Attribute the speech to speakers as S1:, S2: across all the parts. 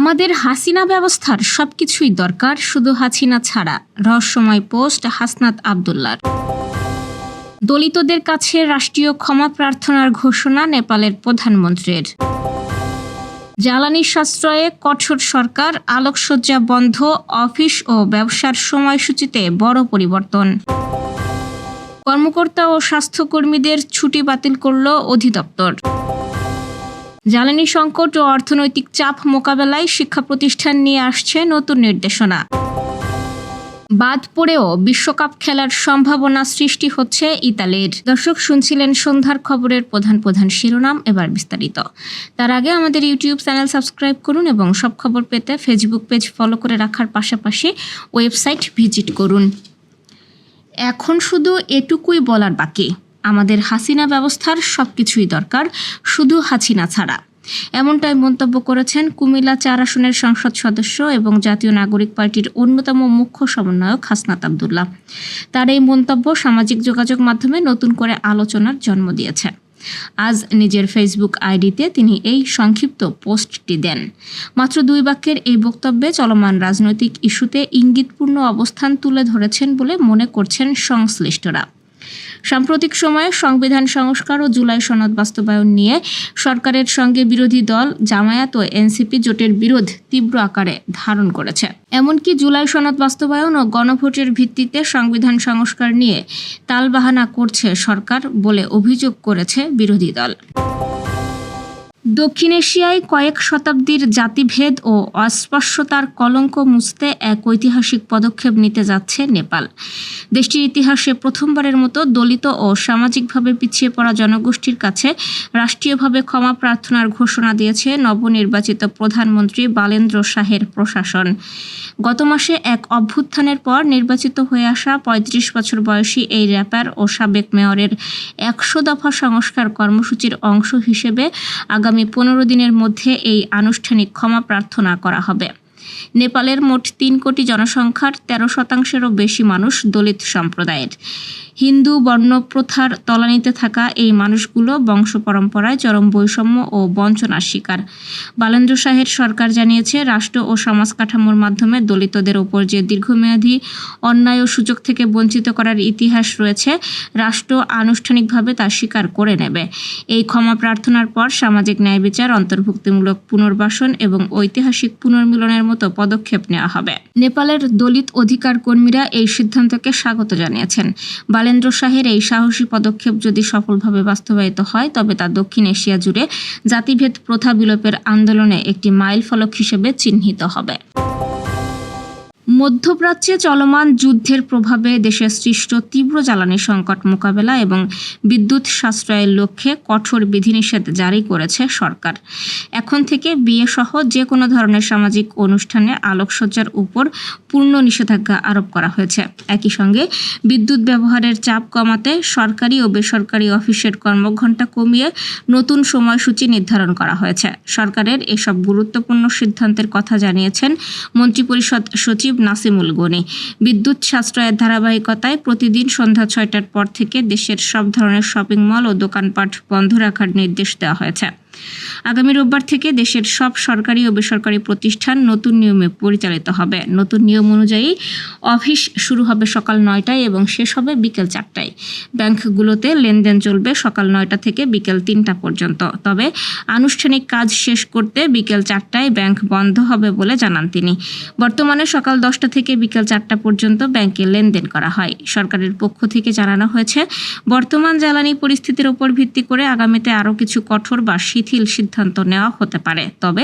S1: আমাদের হাসিনা ব্যবস্থার সবকিছুই দরকার, শুধু হাসিনা ছাড়া। রহস্যময় পোস্ট হাসনাত আবদুল্লাহর। দলিতদের কাছে রাষ্ট্রীয় ক্ষমা প্রার্থনার ঘোষণা নেপালের প্রধানমন্ত্রীর। জ্বালানি সাশ্রয়ে কঠোর সরকার, আলোকসজ্জা বন্ধ, অফিস ও ব্যবসার সময়সূচিতে বড় পরিবর্তন। কর্মকর্তা ও স্বাস্থ্যকর্মীদের ছুটি বাতিল করল অধিদপ্তর। জ্বালানি সংকট ও অর্থনৈতিক চাপ মোকাবেলায় শিক্ষা প্রতিষ্ঠান নিয়ে আসছে নতুন নির্দেশনা। বাদ পড়েও বিশ্বকাপ খেলার সম্ভাবনা সৃষ্টি হচ্ছে ইতালির। দর্শক, শুনছিলেন সন্ধ্যার খবরের প্রধান শিরোনাম, এবার বিস্তারিত। তার আগে আমাদের ইউটিউব চ্যানেল সাবস্ক্রাইব করুন এবং সব খবর পেতে ফেসবুক পেজ ফলো করে রাখার পাশাপাশি ওয়েবসাইট ভিজিট করুন। এখন শুধু এটুকুই বলার বাকি, আমাদের হাসিনা ব্যবস্থার সবকিছুই দরকার, শুধু হাসিনা ছাড়া। এমনটাই মন্তব্য করেছেন কুমিল্লা ৪ আসনের সংসদ সদস্য এবং জাতীয় নাগরিক পার্টির অন্যতম মুখ্য সমন্বয়ক হাসনাত আবদুল্লাহ। তার এই মন্তব্য সামাজিক যোগাযোগ মাধ্যমে নতুন করে আলোচনার জন্ম দিয়েছে। আজ নিজের ফেসবুক আইডিতে তিনি এই সংক্ষিপ্ত পোস্টটি দেন। মাত্র 2 বাক্যের এই বক্তব্যে চলমান রাজনৈতিক ইস্যুতে ইঙ্গিতপূর্ণ অবস্থান তুলে ধরেছেন বলে মনে করছেন সংশ্লিষ্টরা। সাম্প্রতিক সময়ে সংবিধান সংস্কার ও জুলাই সনদ বাস্তবায়ন নিয়ে সরকারের সঙ্গে বিরোধী দল জামায়াত ও এনসিপি জোটের বিরোধ তীব্র আকারে ধারণ করেছে। এমনকি জুলাই সনদ বাস্তবায়ন ও গণভোটের ভিত্তিতে সংবিধান সংস্কার নিয়ে তালবাহানা করছে সরকার বলে অভিযোগ করেছে বিরোধী দল। দক্ষিণ এশিয়ায় কয়েক শতাব্দীর জাতিভেদ ও অস্পৃশ্যতার কলঙ্ক মুছতে এক ঐতিহাসিক পদক্ষেপ নিতে যাচ্ছে নেপাল। দেশটির ইতিহাসে প্রথমবারের মতো দলিত ও সামাজিকভাবে পিছিয়ে পড়া জনগোষ্ঠীর কাছে রাষ্ট্রীয়ভাবে ক্ষমা প্রার্থনার ঘোষণা দিয়েছে নবনির্বাচিত প্রধানমন্ত্রী বালেন্দ্র শাহের প্রশাসন। গত মাসে এক অভ্যুত্থানের পর নির্বাচিত হয়ে আসা ৩৫ বছর বয়সী এই র্যাপার ও সাবেক মেয়রের ১০০ দফা সংস্কার কর্মসূচির অংশ হিসেবে আগামী ১৫ দিনের মধ্যে এই আনুষ্ঠানিক ক্ষমা প্রার্থনা করা হবে। নেপালের মোট ৩ কোটি জনসংখ্যার ১৩%-এরও বেশি মানুষ দলিত সম্প্রদায়ের। হিন্দু বর্ণপ্রথার তলানিতে থাকা এই মানুষগুলো বংশ পরম্পরায় চরম বৈষম্য ও বঞ্চনার শিকার। বালেন্দ্র শাহের সরকার জানিয়েছে, রাষ্ট্র ও সমাজ কাঠামোর মাধ্যমে দলিতদের ওপর যে দীর্ঘমেয়াদী অন্যায় ও সুযোগ থেকে বঞ্চিত করার ইতিহাস রয়েছে, রাষ্ট্র আনুষ্ঠানিকভাবে তা স্বীকার করে নেবে। এই ক্ষমা প্রার্থনার পর সামাজিক ন্যায় বিচার, অন্তর্ভুক্তিমূলক পুনর্বাসন এবং ঐতিহাসিক পুনর্মিলনের মতো পদক্ষেপ নেওয়া হবে। নেপালের দলিত অধিকার কর্মীরা এই সিদ্ধান্তকে স্বাগত জানিয়েছেন। বালেন্দ্র শাহের এই সাহসী পদক্ষেপ যদি সফলভাবে বাস্তবায়িত হয়, তবে তা দক্ষিণ এশিয়া জুড়ে জাতিভেদ প্রথা বিলোপের আন্দোলনে একটি মাইলফলক হিসেবে চিহ্নিত হবে। মধ্যপ্রাচ্যে চলমান যুদ্ধের প্রভাবে দেশে সৃষ্ট তীব্র জ্বালানি সংকট মোকাবেলা এবং বিদ্যুৎ সাশ্রয়ের লক্ষ্যে কঠোর বিধিনিষেধ জারি করেছে সরকার। এখন থেকে বিয়ে সহ যে কোনো ধরনের সামাজিক অনুষ্ঠানে আলোকসজ্জার উপর পূর্ণ নিষেধাজ্ঞা আরোপ করা হয়েছে। একই সঙ্গে বিদ্যুৎ ব্যবহারের চাপ কমাতে সরকারি ও বেসরকারি অফিসের কর্মঘণ্টা কমিয়ে নতুন সময়সূচি নির্ধারণ করা হয়েছে। সরকারের এসব গুরুত্বপূর্ণ সিদ্ধান্তের কথা জানিয়েছেন মন্ত্রিপরিষদ সচিব নাসিমুল গনি। বিদ্যুৎ সাশ্রয়ের ধারাবাহিকতায় প্রতিদিন সন্ধ্যা ৬টার পর থেকে দেশের সব ধরনের শপিং মল ও দোকানপাট বন্ধ রাখার নির্দেশ দেওয়া হয়েছে। আগামী রোববার থেকে দেশের সব সরকারি ও বেসরকারি প্রতিষ্ঠান নতুন নিয়মে পরিচালিত হবে। নতুন নিয়ম অনুযায়ী অফিস শুরু হবে সকাল ৯টায় এবং শেষ হবে বিকেল ৪টায়। ব্যাংকগুলোতে লেনদেন চলবে সকাল ৯টা থেকে বিকেল ৩টা পর্যন্ত। তবে আনুষ্ঠানিক কাজ শেষ করতে বিকেল ৪টায় ব্যাংক বন্ধ হবে বলে জানান তিনি। বর্তমানে সকাল ১০টা থেকে বিকেল ৪টা পর্যন্ত ব্যাংকে লেনদেন করা হয়। সরকারের পক্ষ থেকে জানানো হয়েছে, বর্তমান জ্বালানি পরিস্থিতির উপর ভিত্তি করে আগামীতে আরও কিছু কঠোর বা শিথিল সিদ্ধান্ত নেওয়া হতে পারে। তবে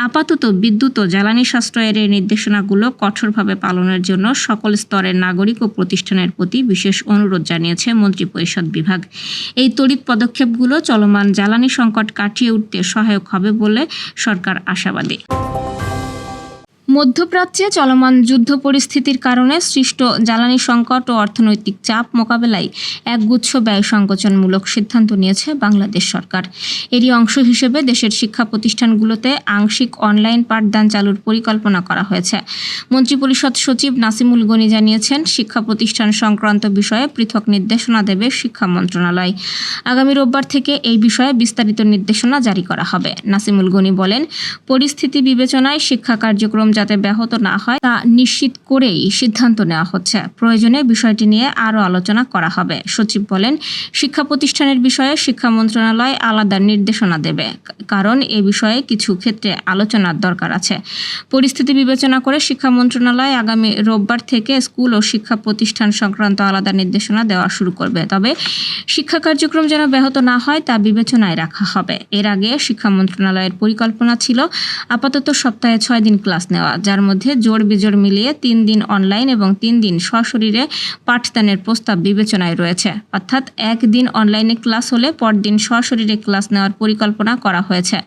S1: আপাতত বিদ্যুৎ ও জ্বালানি সাশ্রয়ের এই নির্দেশনাগুলো কঠোরভাবে পালনের জন্য সকল স্তরের নাগরিক ও প্রতিষ্ঠানের প্রতি বিশেষ অনুরোধ জানিয়েছে মন্ত্রিপরিষদ বিভাগ। এই তড়িৎ পদক্ষেপগুলো চলমান জ্বালানি সংকট কাটিয়ে উঠতে সহায়ক হবে বলে সরকার আশাবাদী। মধ্যপ্রাচ্যে চলমান যুদ্ধ পরিস্থিতির কারণে সৃষ্ট জ্বালানি সংকট ও অর্থনৈতিক চাপ মোকাবেলায় একগুচ্ছ ব্যয় সংকোচনমূলক সিদ্ধান্ত নিয়েছে বাংলাদেশ সরকার। এরই অংশ হিসেবে দেশের শিক্ষা প্রতিষ্ঠানগুলোতে আংশিক অনলাইন পাঠদান চালুর পরিকল্পনা করা হয়েছে। মন্ত্রিপরিষদ সচিব নাসিমুল গনি জানিয়েছেন, শিক্ষা প্রতিষ্ঠান সংক্রান্ত বিষয়ে পৃথক নির্দেশনা দেবে শিক্ষা মন্ত্রণালয়। আগামী রোববার থেকে এই বিষয়ে বিস্তারিত নির্দেশনা জারি করা হবে। নাসিমুল গনি বলেন, পরিস্থিতি বিবেচনায় শিক্ষা কার্যক্রম যাতে ব্যাহত না হয় তা নিশ্চিত করেই সিদ্ধান্ত নেওয়া হচ্ছে। প্রয়োজনে বিষয়টি নিয়ে আরও আলোচনা করা হবে। সচিব বলেন, শিক্ষা প্রতিষ্ঠানের বিষয়ে শিক্ষা মন্ত্রণালয় আলাদা নির্দেশনা দেবে, কারণ এ বিষয়ে কিছু ক্ষেত্রে আলোচনার দরকার আছে। পরিস্থিতি বিবেচনা করে শিক্ষা মন্ত্রণালয় আগামী রোববার থেকে স্কুল ও শিক্ষা প্রতিষ্ঠান সংক্রান্ত আলাদা নির্দেশনা দেওয়া শুরু করবে। তবে শিক্ষা কার্যক্রম যেন ব্যাহত না হয় তা বিবেচনায় রাখা হবে। এর আগে শিক্ষা মন্ত্রণালয়ের পরিকল্পনা ছিল আপাতত সপ্তাহে 6 দিন ক্লাস নেওয়া, যার মধ্যে জোড় বিজোড় মিলিয়ে 3 দিন অনলাইন এবং 3 দিন সশরীরে পাঠদানের প্রস্তাব বিবেচনায় রয়েছে। অর্থাৎ 1 দিন অনলাইনে ক্লাস হলে পরদিন সশরীরে ক্লাস নেওয়ার পরিকল্পনা করা হয়েছে।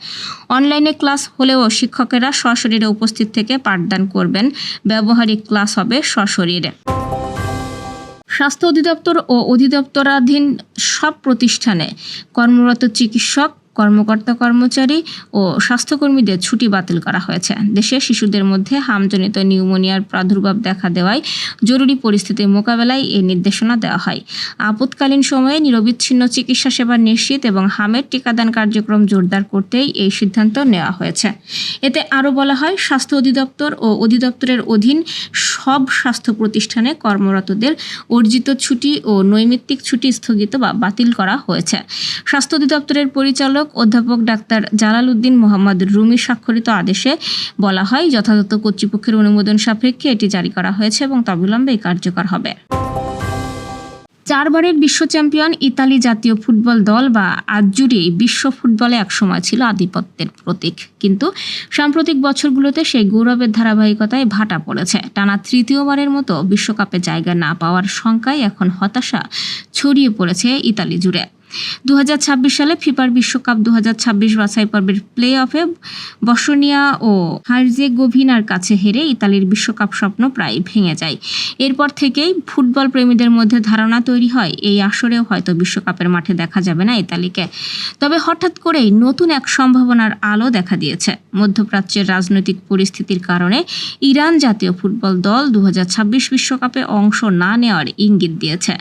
S1: অনলাইনে ক্লাস হলেও শিক্ষকেরা সশরীরে উপস্থিত থেকে পাঠদান করবেন, ব্যবহারিক ক্লাস হবে সশরীরে। স্বাস্থ্য অধিদপ্তর ও অধিদপ্তরাধীন সব প্রতিষ্ঠানে কর্মরত চিকিৎসক, কর্মকর্তা কর্মচারী ও স্বাস্থ্যকর্মীদের ছুটি বাতিল করা হয়েছে। দেশে শিশুদের মধ্যে হামজনিত নিউমোনিয়ার প্রাদুর্ভাব দেখা দেওয়ায় জরুরি পরিস্থিতি মোকাবেলায় এই নির্দেশনা দেওয়া হয়। আপৎকালীন সময়ে নিরবিচ্ছিন্ন চিকিৎসা সেবা নিশ্চিত এবং হামের টিকাদান কার্যক্রম জোরদার করতেই এই সিদ্ধান্ত নেওয়া হয়েছে। এতে আরও বলা হয়, স্বাস্থ্য অধিদপ্তর ও অধিদপ্তরের অধীন সব স্বাস্থ্য প্রতিষ্ঠানে কর্মরতদের অর্জিত ছুটি ও নৈমিত্তিক ছুটি স্থগিত বা বাতিল করা হয়েছে। স্বাস্থ্য অধিদপ্তরের পরিচালক অধ্যাপক ডাক্তার জালাল উদ্দিন মোহাম্মদ রুমি স্বাক্ষরিত আদেশে বলা হয়, যথাযথ কর্তৃপক্ষের অনুমোদন সাপেক্ষে এটি জারি করা হয়েছে এবং অবিলম্বে কার্যকর হবে। 4 বারের বিশ্ব চ্যাম্পিয়ন ইতালি জাতীয় ফুটবল দল বা আজ্জুরি বিশ্ব ফুটবলে একসময় ছিল আধিপত্যের প্রতীক, কিন্তু সাম্প্রতিক বছরগুলোতে সেই গৌরবের ধারাবাহিকতায় ভাটা পড়েছে। টানা তৃতীয়বারের মতো বিশ্বকাপে জায়গা না পাওয়ার শঙ্কায় এখন হতাশা ছড়িয়ে পড়েছে ইতালি জুড়ে। 2026 সালে ফিফার বিশ্বকাপ 2026 বাছাই পর্বের প্লে অফে বসনিয়া ও হার্জেগোভিনার কাছে হেরে ইতালির বিশ্বকাপ স্বপ্ন প্রায় ভেঙে যায়। এরপর থেকেই ফুটবল প্রেমীদের মধ্যে ধারণা তৈরি হয়, এই আসরেও হয়তো বিশ্বকাপের মাঠে দেখা যাবে না ইতালিকে। তবে হঠাৎ করেই নতুন এক সম্ভাবনার আলো দেখা দিয়েছে। মধ্যপ্রাচ্যের রাজনৈতিক পরিস্থিতির কারণে ইরান জাতীয় ফুটবল দল 2026 বিশ্বকাপে অংশ না নেওয়ার ইঙ্গিত দিয়েছে।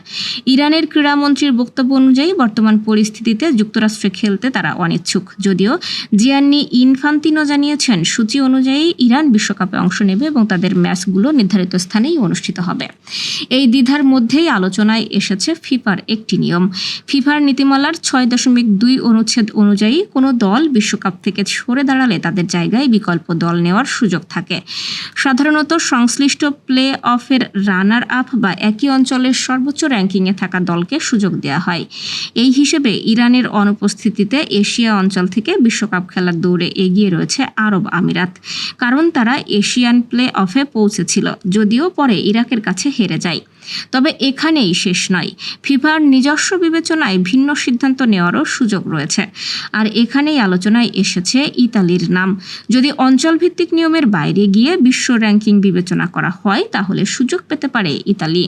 S1: ইরানের ক্রীড়ামন্ত্রীর বক্তব্য অনুযায়ী বর্তমান পরিস্থিতিতে যুক্তরাষ্ট্রে খেলতে তারা অনিচ্ছুক। যদিও জিয়ান্নি ইনফান্তিনো জানিয়েছেন, সূচি অনুযায়ী ইরান বিশ্বকাপে অংশ নেবে এবং তাদের ম্যাচগুলো নির্ধারিত স্থানেই অনুষ্ঠিত হবে। এই দ্বিধার মধ্যেই আলোচনায় এসেছে ফিফার একটি নিয়ম। ফিফার নীতিমালার 6.2 অনুচ্ছেদ অনুযায়ী কোনো দল বিশ্বকাপ থেকে সরে দাঁড়ালে তাদের জায়গায় বিকল্প দল নেওয়ার সুযোগ থাকে। সাধারণত সংশ্লিষ্ট প্লে অফের রানার আপ বা একই অঞ্চলের সর্বোচ্চ র্যাঙ্কিংয়ে থাকা দলকে সুযোগ দেওয়া হয়। এই হিসেবে ইরানের অনুপস্থিতিতে এশিয়া অঞ্চল থেকে বিশ্বকাপ খেলার দৌড়ে এগিয়ে রয়েছে আরব আমিরাত, কারণ তারা এশিয়ান প্লে অফে পৌঁছেছিল, যদিও পরে ইরাকের কাছে হেরে যায়। তবে এখানেই শেষ নয়, ফিফার নিজস্ব বিবেচনায় ভিন্ন সিদ্ধান্ত নেওয়ারও সুযোগ রয়েছে। আর এখানেই আলোচনায় এসেছে ইতালির নাম। যদি অঞ্চলভিত্তিক নিয়মের বাইরে গিয়ে বিশ্ব র্যাঙ্কিং বিবেচনা করা হয়, তাহলে সুযোগ পেতে পারে ইতালি।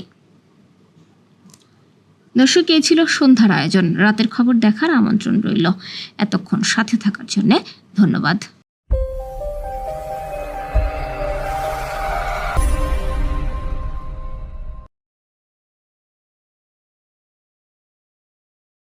S1: দর্শক, এই ছিল সন্ধ্যার আয়োজন। রাতের খবর দেখার আমন্ত্রণ রইল। এতক্ষণ সাথে থাকার জন্য ধন্যবাদ।